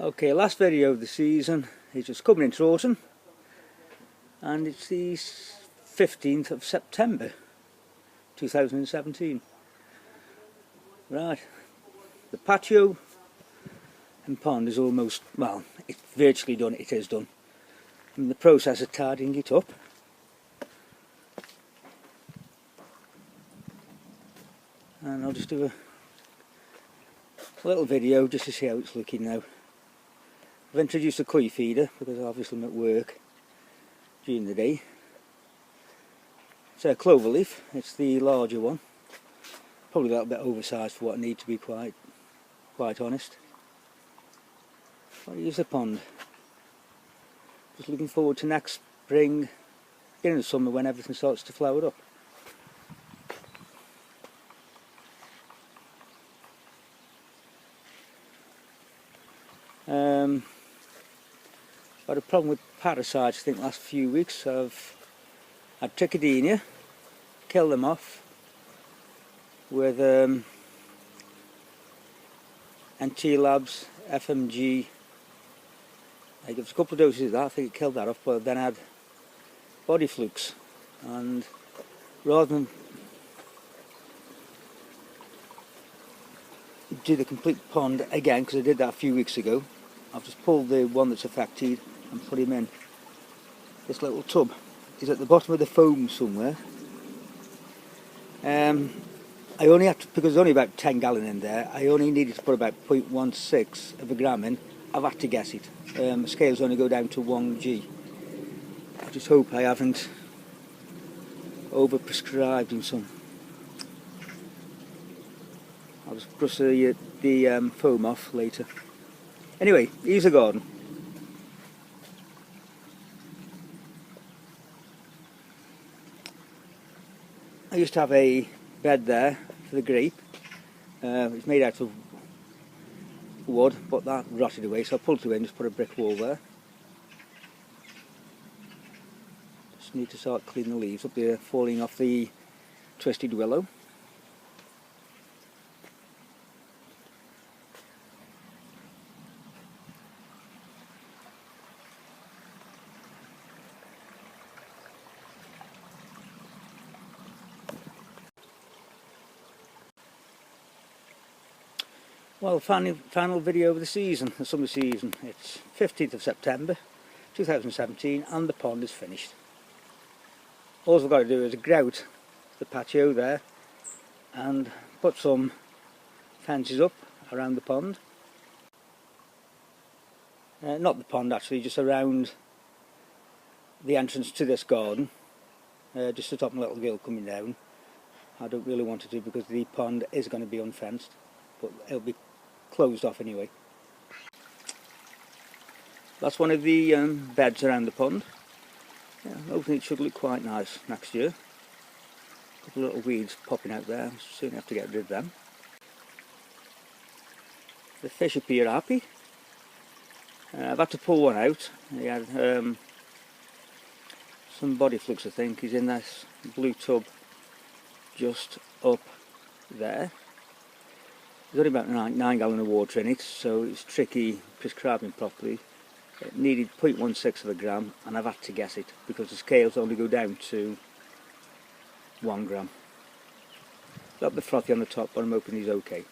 Okay, last video of the season is just coming into autumn, and it's the 15th of September 2017. Right, the patio and pond is almost, well, it's virtually done. It is done. I'm in the process of tidying it up. And I'll just do a little video just to see how it's looking now. I've introduced a koi feeder because obviously I'm at work during the day. It's a clover leaf, it's the larger one. Probably a little bit oversized for what I need, to be quite honest. I'll use the pond. Just looking forward to next spring, beginning of summer, when everything starts to flower up. Got a problem with parasites, I think, last few weeks. I've had tidied, killed them off with Anti-Labs, FMG. I gave a couple of doses of that, I think it killed that off, but then I had body flukes, and rather than do the complete pond again, because I did that a few weeks ago, I've just pulled the one that's affected and put him in this little tub. He's at the bottom of the foam somewhere. I only had to, because there's only about 10 gallon in there, I only needed to put about 0.16 of a gram in. I've had to guess it. The scales only go down to 1G. I just hope I haven't over-prescribed him some. I'll just brush the foam off later. Anyway, here's the garden. I used to have a bed there for the grape. It's made out of wood, but that rotted away, so I pulled it in, just put a brick wall there. Just need to start cleaning the leaves up there, falling off the twisted willow. Well, final video of the season, the summer season. It's 15th of September 2017 and the pond is finished. All I've got to do is grout the patio there and put some fences up around the pond. Not the pond actually, just around the entrance to this garden, just to stop my little girl coming down. I don't really want to do, because the pond is going to be unfenced, but it'll be closed off anyway. That's one of the beds around the pond. Yeah, hopefully it should look quite nice next year. A couple of little weeds popping out there, soon have to get rid of them. The fish appear happy. I've had to pull one out. He had some body flukes, I think. He's in this blue tub just up there. There's only about 9 gallon of water in it, so it's tricky prescribing properly. It needed 0.16 of a gram, and I've had to guess it because the scales only go down to 1 gram. A little bit frothy on the top, but I'm hoping he's okay.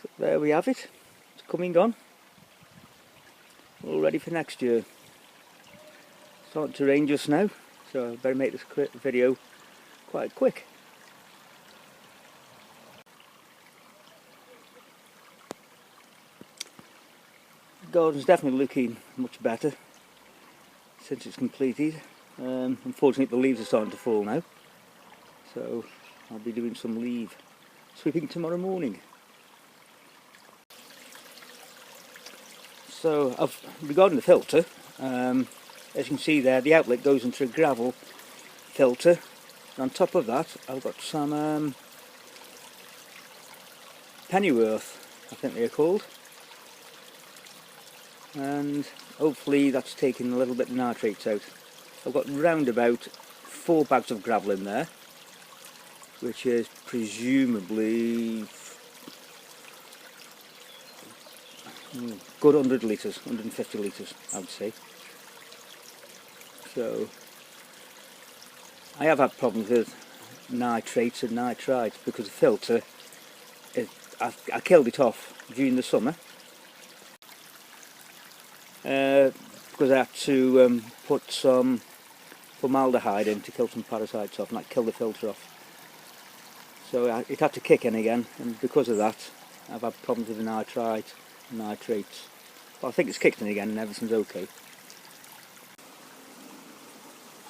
So there we have it. It's coming on. All ready for next year. Starting to rain just now, so I better make this video quite quick. The garden's definitely looking much better since it's completed. Unfortunately the leaves are starting to fall now, so I'll be doing some leaf sweeping tomorrow morning. So regarding the filter, as you can see there, the outlet goes into a gravel filter, and on top of that I've got some pennyworth, I think they're called, and hopefully that's taking a little bit of nitrates out. I've got round about 4 bags of gravel in there, which is presumably good 100 litres, 150 litres I would say. So I have had problems with nitrates and nitrites because the filter, I killed it off during the summer because I had to put some formaldehyde in to kill some parasites off, and that killed the filter off. So it had to kick in again, and because of that I've had problems with the nitrates. But I think it's kicked in again and everything's okay.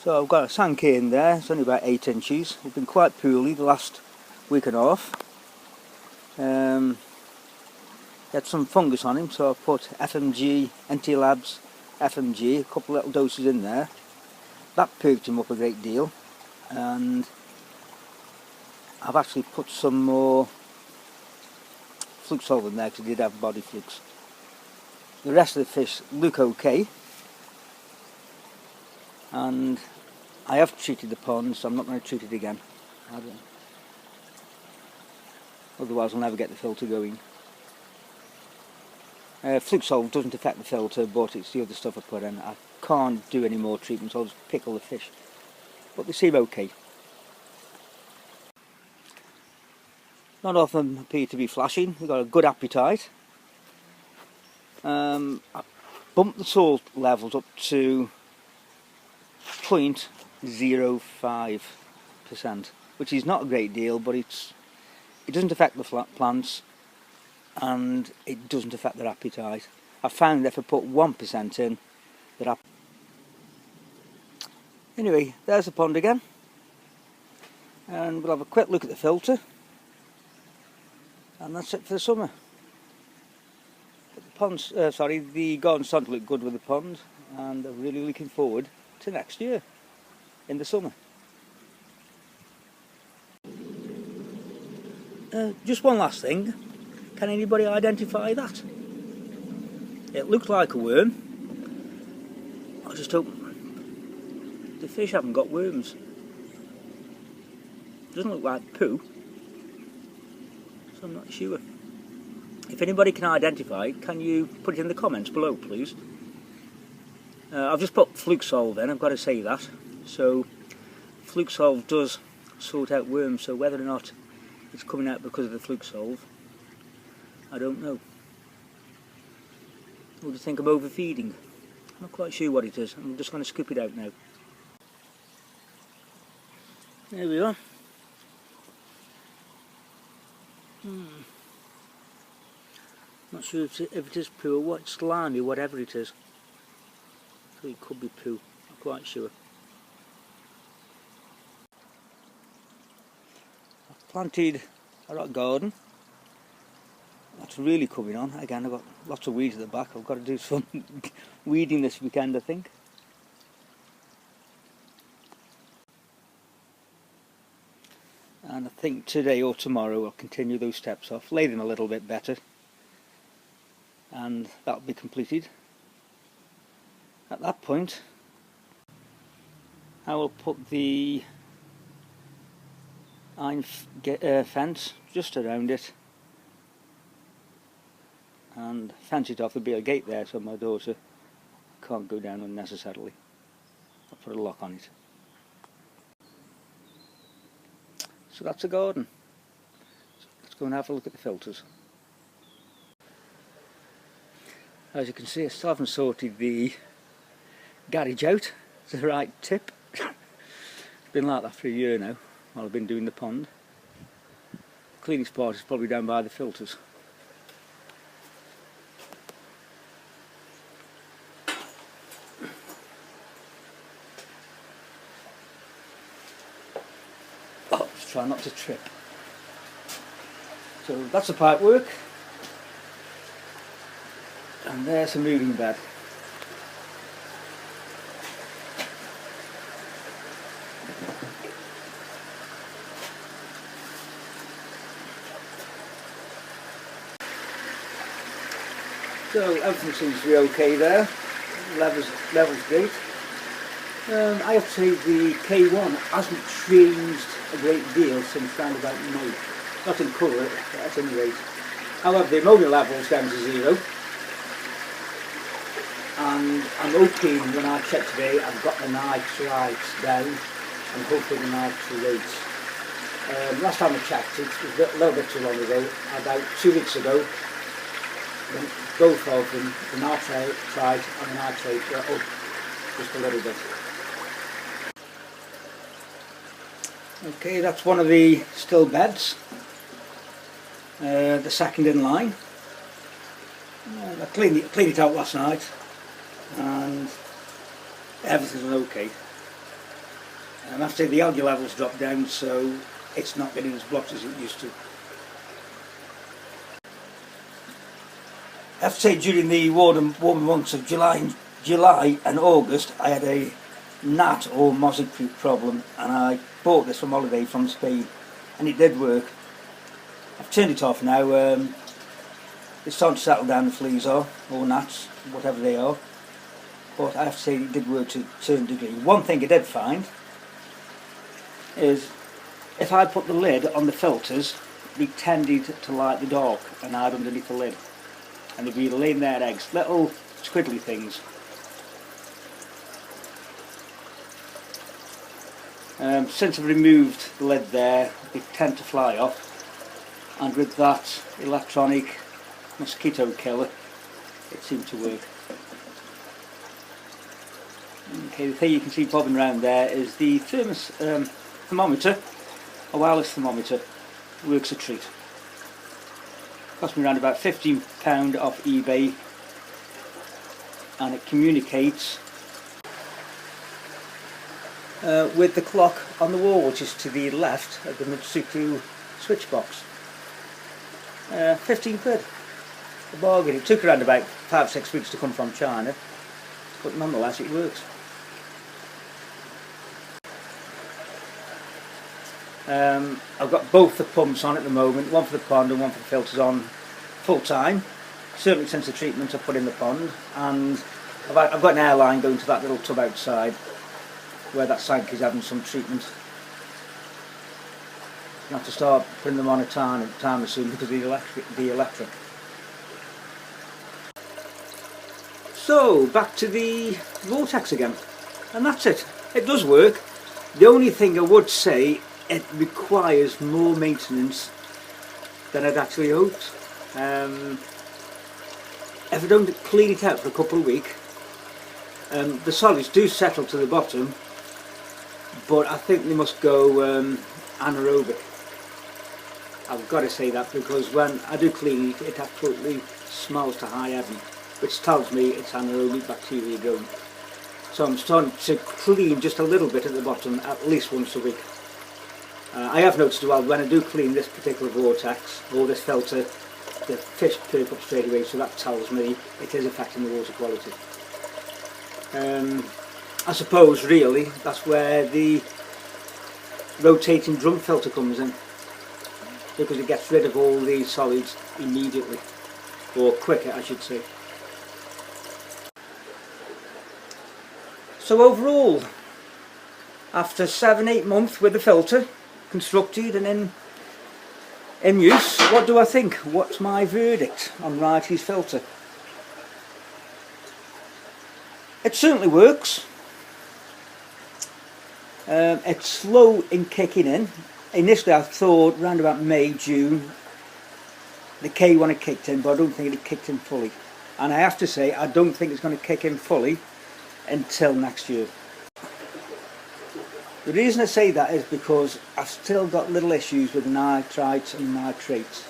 So I've got a Sanke in there. It's only about 8 inches. It's been quite poorly the last week and a half. He had some fungus on him, so I put FMG, NT Labs FMG, a couple of little doses in there. That perked him up a great deal, and I've actually put some more flux solve in there because he did have body flux. The rest of the fish look okay, and I have treated the pond, so I'm not going to treat it again. Otherwise I'll never get the filter going. Flux solve doesn't affect the filter, but it's the other stuff I put in. I can't do any more treatments, I'll just pickle the fish. But they seem okay. None of them appear to be flashing. They've got a good appetite. I bumped the salt levels up to 0.05%, which is not a great deal, but it doesn't affect the plants and it doesn't affect their appetite. I found that if I put 1% in, that anyway, there's the pond again, and we'll have a quick look at the filter, and that's it for the summer. But the garden's starting to look good with the pond, and I'm really looking forward to next year in the summer. Just one last thing. Can anybody identify that? It looked like a worm. I just hope the fish haven't got worms. It doesn't look like poo, so I'm not sure. If anybody can identify it, can you put it in the comments below, please? I've just put flux solve in, I've got to say that. So flux solve does sort out worms, so whether or not it's coming out because of the flux solve, I don't know. Or do you think I'm overfeeding? I'm not quite sure what it is. I'm just going to scoop it out now. There we are. Not sure if it is poo or what, slimy, whatever it is. So it could be poo, not quite sure. I've planted a rock garden. That's really coming on. Again, I've got lots of weeds at the back. I've got to do some weeding this weekend, I think. And I think today or tomorrow I'll continue those steps off, lay them a little bit better, and that'll be completed. At that point I will put the iron fence just around it and fence it off. There'll be a gate there so my daughter can't go down unnecessarily. I'll put a lock on it. So that's the garden. So let's go and have a look at the filters. As you can see, I still haven't sorted the garage out. It's the right tip. It's been like that for a year now while I've been doing the pond. The cleanest part is probably down by the filters. Oh, just try not to trip. So that's the pipe work. And there's a moving bed. So everything seems to be okay there. Level's great. I have to say the K1 hasn't changed a great deal since round about May. Not in colour, at any rate. However, the ammonia level's down to 0. And I'm hoping when I check today I've got the nitrites down and hopefully the nitrates. Last time I checked it was a little bit too long ago, about 2 weeks ago, when both of them, the nitrite and the nitrate, were up just a little bit. Okay, that's one of the still beds, the second in line. I cleaned it out last night and everything's okay. I have to say the algae levels dropped down, so it's not getting as blocked as it used to. I have to say during the warm months of July and August I had a gnat or mosquito creep problem, and I bought this from holiday from Spain and it did work. I've turned it off now. It's starting to settle down, the fleas are, or gnats, whatever they are, but I have to say it did work to a certain degree. One thing I did find is if I put the lid on the filters, they tended to like the dark and hide underneath the lid, and they'd be laying their eggs, little squiddly things. Since I've removed the lid there, they tend to fly off, and with that electronic mosquito killer it seemed to work. Okay, the thing you can see bobbing around there is the thermometer, a wireless thermometer. Works a treat. Cost me around about £15 off eBay, and it communicates with the clock on the wall, which is to the left of the Mitsuku switch box. 15 quid. A bargain. It took around about 5-6 weeks to come from China, but nonetheless it works. I've got both the pumps on at the moment, one for the pond and one for the filters on full time, certainly since the treatment I put in the pond, and I've got an air line going to that little tub outside where that Sanke is having some treatment. I have to start putting them on a timer soon because of the electric. So back to the vortex again, and that's it. It does work. The only thing I would say, it requires more maintenance than I'd actually hoped. If I don't clean it out for a couple of weeks, the solids do settle to the bottom, but I think they must go anaerobic. I've got to say that, because when I do clean it, it absolutely smells to high heaven, which tells me it's anaerobic bacteria going. So I'm starting to clean just a little bit at the bottom at least once a week. I have noticed as well, when I do clean this particular vortex or this filter, the fish perk up straight away, so that tells me it is affecting the water quality. I suppose really that's where the rotating drum filter comes in, because it gets rid of all these solids immediately, or quicker I should say. So overall, after 7-8 months with the filter constructed and in use, what do I think? What's my verdict on Wrighty's filter? It certainly works. It's slow in kicking in. Initially I thought around about May, June the K1 had kicked in, but I don't think it had kicked in fully. And I have to say, I don't think it's going to kick in fully until next year. The reason I say that is because I've still got little issues with nitrites and nitrates.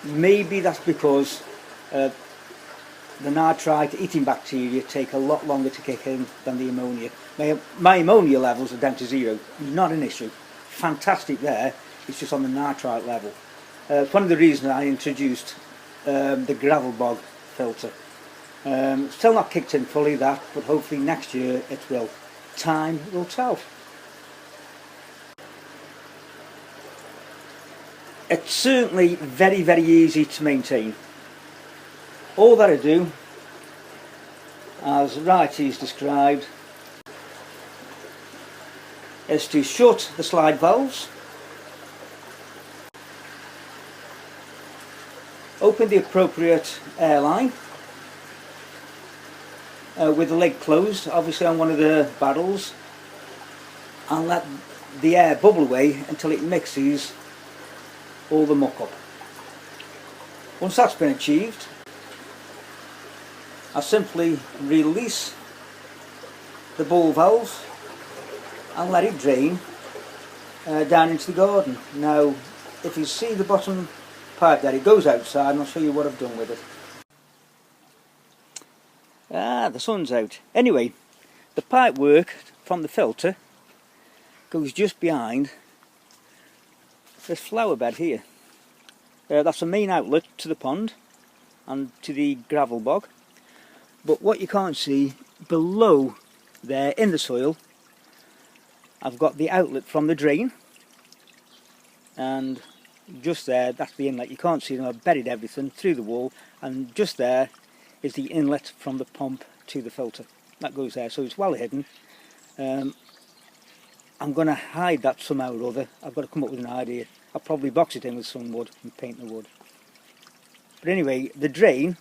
Maybe that's because the nitrite eating bacteria take a lot longer to kick in than the ammonia. My ammonia levels are down to 0, not an issue. Fantastic there, it's just on the nitrite level. It's one of the reasons I introduced the gravel bog filter. Still not kicked in fully that, but hopefully next year it will. Time will tell. It's certainly very, very easy to maintain. All that I do, as Wrighty's described, is to shut the slide valves, open the appropriate airline with the lid closed, obviously on one of the barrels, and let the air bubble away until it mixes all the muck up. Once that's been achieved, I simply release the ball valve and let it drain down into the garden. Now, if you see the bottom pipe there, it goes outside, and I'll show you what I've done with it. The sun's out. Anyway, the pipe work from the filter goes just behind this flower bed here. That's the main outlet to the pond and to the gravel bog. But what you can't see, below there in the soil, I've got the outlet from the drain, and just there, that's the inlet. You can't see them. I've buried everything through the wall, and just there is the inlet from the pump to the filter. That goes there, so it's well hidden. I'm going to hide that somehow or other. I've got to come up with an idea. I'll probably box it in with some wood and paint the wood. But anyway, the drain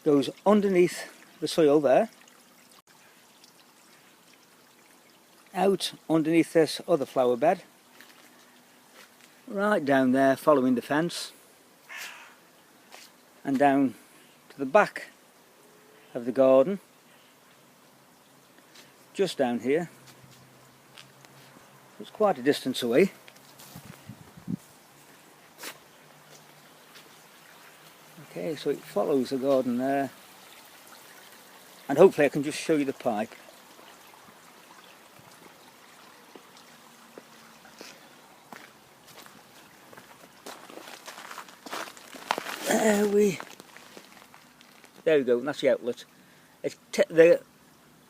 goes underneath the soil there, out underneath this other flower bed, right down there following the fence, and down to the back of the garden, just down here. It's quite a distance away. Okay, so it follows the garden there, and hopefully I can just show you the pipe. There we go, that's the outlet. The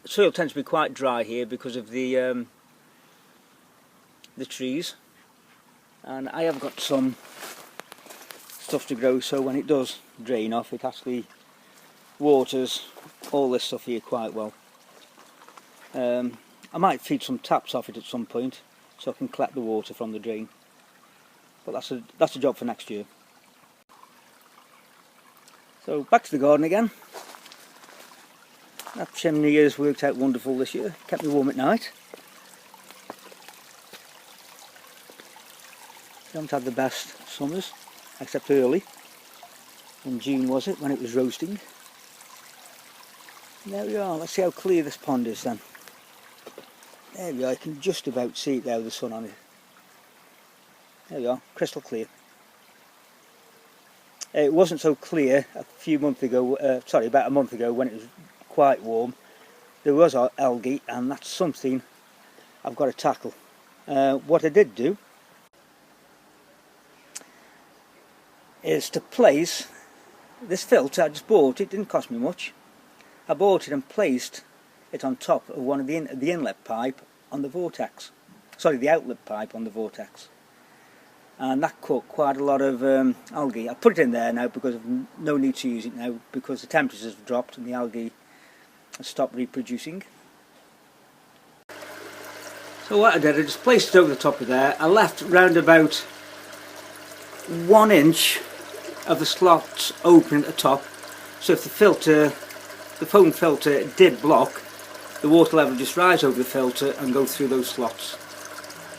soil tends to be quite dry here because of the trees, and I have got some stuff to grow, so when it does drain off, it actually waters all this stuff here quite well. I might feed some taps off it at some point so I can collect the water from the drain, but that's a job for next year. So back to the garden again. That chimney has worked out wonderful this year, kept me warm at night. Don't have the best summers, except early. In June was it, when it was roasting. There we are, let's see how clear this pond is then. There we are, you can just about see it there with the sun on it. There we are, crystal clear. It wasn't so clear a few months ago, about a month ago, when it was quite warm. There was algae, and that's something I've got to tackle. What I did do is to place this filter. I just bought it, didn't cost me much. I bought it and placed it on top of one of the inlet pipe on the vortex. Sorry, the outlet pipe on the vortex. And that caught quite a lot of algae. I put it in there now because I've no need to use it now, because the temperatures have dropped and the algae have stopped reproducing. So what I did, I just placed it over the top of there. I left round about 1 inch of the slots open at the top, so if the foam filter did block, the water level just rise over the filter and go through those slots.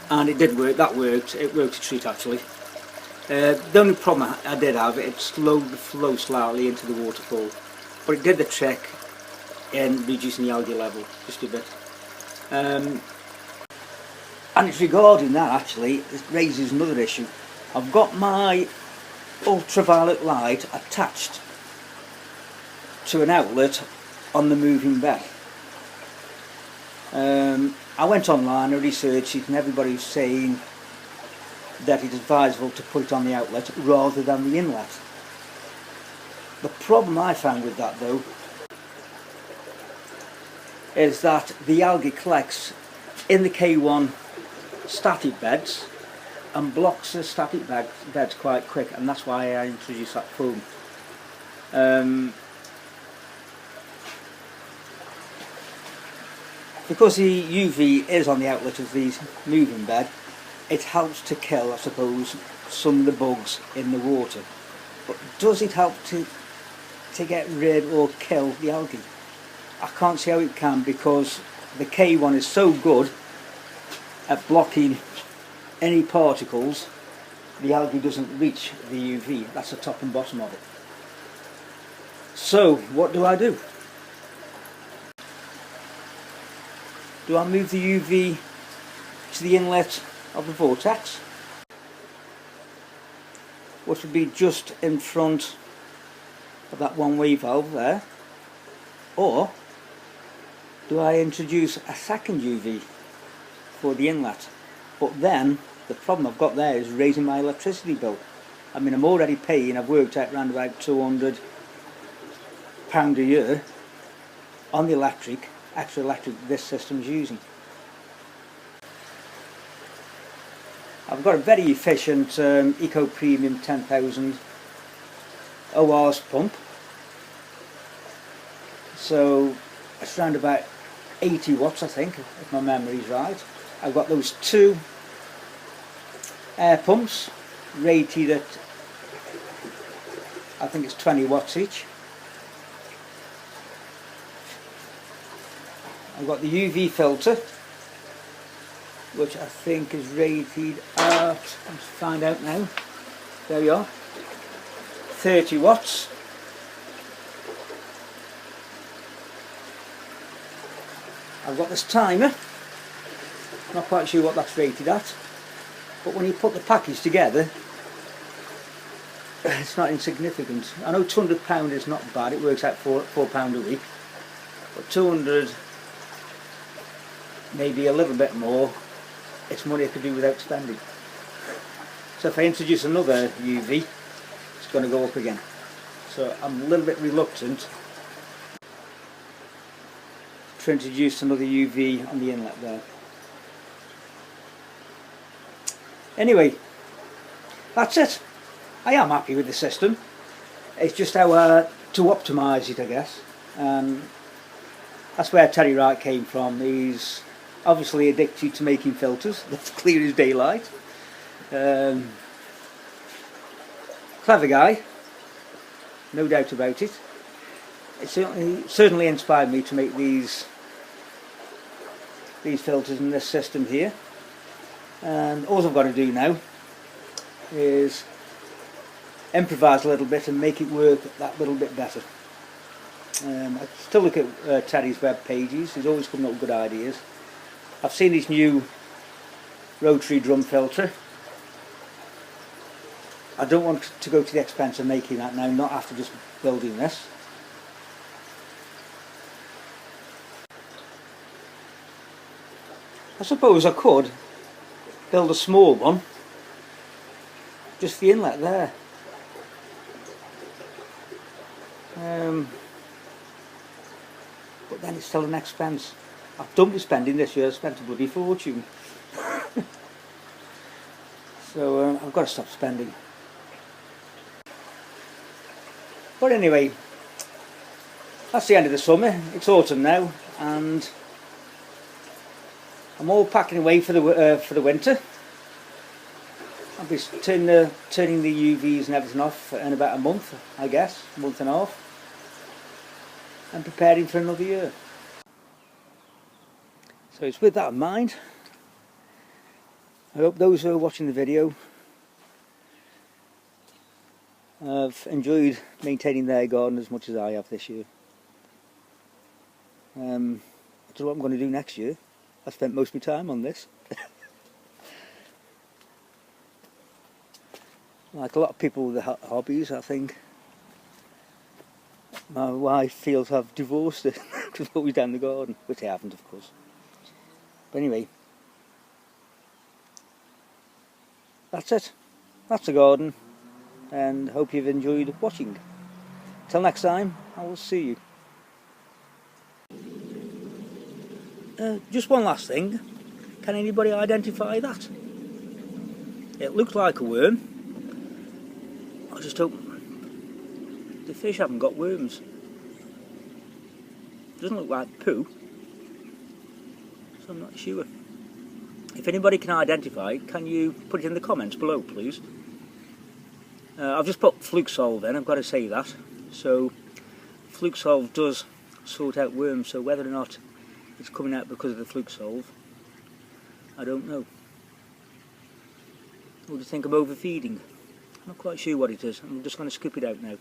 And it did work, that worked, it worked a treat actually. The only problem I did have, it slowed the flow slightly into the waterfall, but it did the trick in reducing the algae level just a bit. And it's regarding that actually, it raises another issue. I've got my ultraviolet light attached to an outlet on the moving bed. I went online and researched it, and everybody's saying that it is advisable to put it on the outlet rather than the inlet. The problem I found with that though is that the algae collects in the K1 static beds and blocks the static beds quite quick, and that's why I introduced that foam. because the UV is on the outlet of the moving bed, it helps to kill, I suppose, some of the bugs in the water. But does it help to get rid or kill the algae? I can't see how it can, because the K1 is so good at blocking any particles. The algae doesn't reach the UV. That's the top and bottom of it. So what do I do? Do I move the UV to the inlet of the vortex, which would be just in front of that one-way valve there, or do I introduce a second UV for the inlet? But then the problem I've got there is raising my electricity bill. I mean, I'm already paying, I've worked out around about £200 a year on the extra electric this system's using. I've got a very efficient Eco Premium 10,000 ORS pump, so it's around about 80 watts, I think, if my memory's right. I've got those two air pumps rated at, I think it's 20 watts each. I've got the UV filter, which I think is rated at, let's find out now, there we are, 30 watts. I've got this timer, not quite sure what that's rated at, but when you put the package together, it's not insignificant. I know £200 is not bad, it works out £4 a week, but 200, maybe a little bit more, it's money I could do without spending. So if I introduce another UV, it's going to go up again. So I'm a little bit reluctant to introduce another UV on the inlet there. Anyway, that's it. I am happy with the system. It's just how to optimise it, I guess. That's where Terry Wright came from. He's obviously addicted to making filters. That's clear as daylight. Clever guy, no doubt about it. It certainly inspired me to make these filters in this system here. And all I've got to do now is improvise a little bit and make it work that little bit better. I still look at Terry's web pages. He's always coming up with good ideas. I've seen his new rotary drum filter. I don't want to go to the expense of making that now, not after just building this. I suppose I could build a small one, just the inlet there. But then it's still an expense. I've done with spending this year, I spent a bloody fortune. So I've got to stop spending. But anyway, that's the end of the summer. It's autumn now, and I'm all packing away for the winter. I'll be turning the UVs and everything off in about a month, I guess, a month and a half, and preparing for another year. So it's with that in mind. I hope those who are watching the video have enjoyed maintaining their garden as much as I have this year. I don't know what I'm going to do next year. I spent most of my time on this. Like a lot of people with hobbies, I think my wife feels I've divorced her because I'm always down the garden, which I haven't, of course. But anyway, that's it. That's the garden, and hope you've enjoyed watching. Till next time, I will see you. Just one last thing. Can anybody identify that? It looked like a worm. I just hope the fish haven't got worms. Doesn't look like poo. so I'm not sure. If anybody can identify it, can you put it in the comments below, please? I've just put fluke solve in, I've got to say that. So fluke solve does sort out worms, so whether or not it's coming out because of the fluke solve, I don't know. Or do you think I'm overfeeding? I'm not quite sure what it is. I'm just going to scoop it out now.